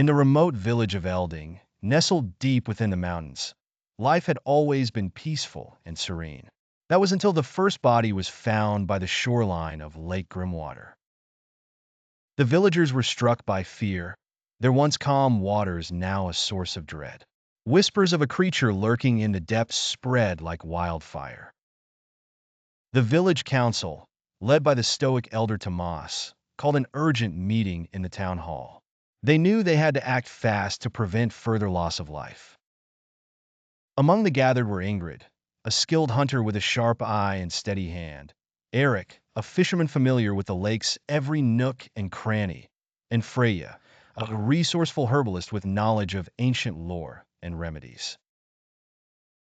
In the remote village of Elding, nestled deep within the mountains, life had always been peaceful and serene. That was until the first body was found by the shoreline of Lake Grimwater. The villagers were struck by fear, their once calm waters now a source of dread. Whispers of a creature lurking in the depths spread like wildfire. The village council, led by the stoic elder Tomas, called an urgent meeting in the town hall. They knew they had to act fast to prevent further loss of life. Among the gathered were Ingrid, a skilled hunter with a sharp eye and steady hand; Eric, a fisherman familiar with the lake's every nook and cranny; and Freya, a resourceful herbalist with knowledge of ancient lore and remedies.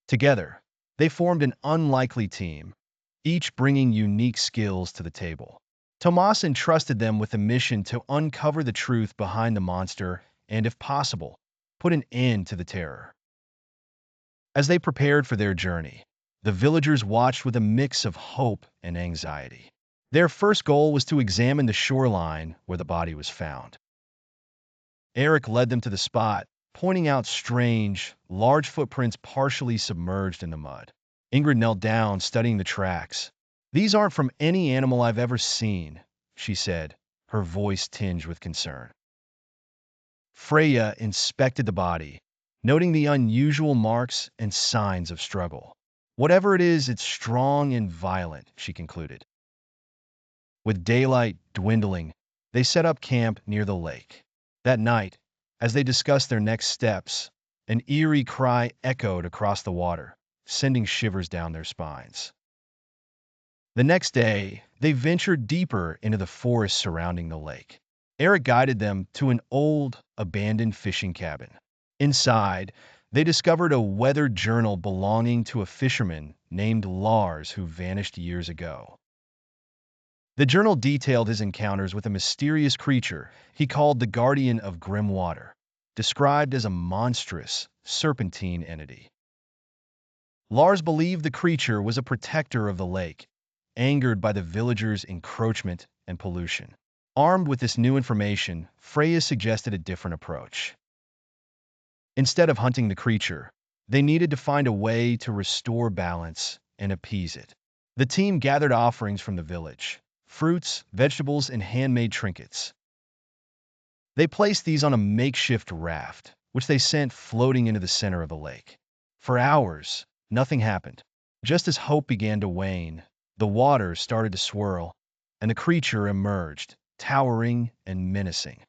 Together, they formed an unlikely team, each bringing unique skills to the table. Tomas entrusted them with a mission to uncover the truth behind the monster and, if possible, put an end to the terror. As they prepared for their journey, the villagers watched with a mix of hope and anxiety. Their first goal was to examine the shoreline where the body was found. Eric led them to the spot, pointing out strange, large footprints partially submerged in the mud. Ingrid knelt down, studying the tracks. "These aren't from any animal I've ever seen," she said, her voice tinged with concern. Freya inspected the body, noting the unusual marks and signs of struggle. "Whatever it is, it's strong and violent," she concluded. With daylight dwindling, they set up camp near the lake. That night, as they discussed their next steps, an eerie cry echoed across the water, sending shivers down their spines. The next day, they ventured deeper into the forest surrounding the lake. Eric guided them to an old, abandoned fishing cabin. Inside, they discovered a weathered journal belonging to a fisherman named Lars who vanished years ago. The journal detailed his encounters with a mysterious creature he called the Guardian of Grimwater, described as a monstrous, serpentine entity. Lars believed the creature was a protector of the lake, angered by the villagers' encroachment and pollution. Armed with this new information, Freya suggested a different approach. Instead of hunting the creature, they needed to find a way to restore balance and appease it. The team gathered offerings from the village: fruits, vegetables, and handmade trinkets. They placed these on a makeshift raft, which they sent floating into the center of the lake. For hours, nothing happened. Just as hope began to wane, the water started to swirl, and the creature emerged, towering and menacing.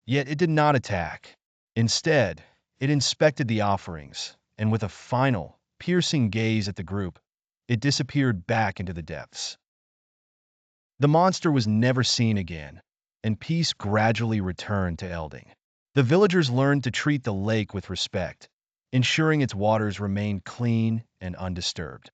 Yet it did not attack. Instead, it inspected the offerings, and with a final, piercing gaze at the group, it disappeared back into the depths. The monster was never seen again, and peace gradually returned to Elding. The villagers learned to treat the lake with respect, ensuring its waters remained clean and undisturbed.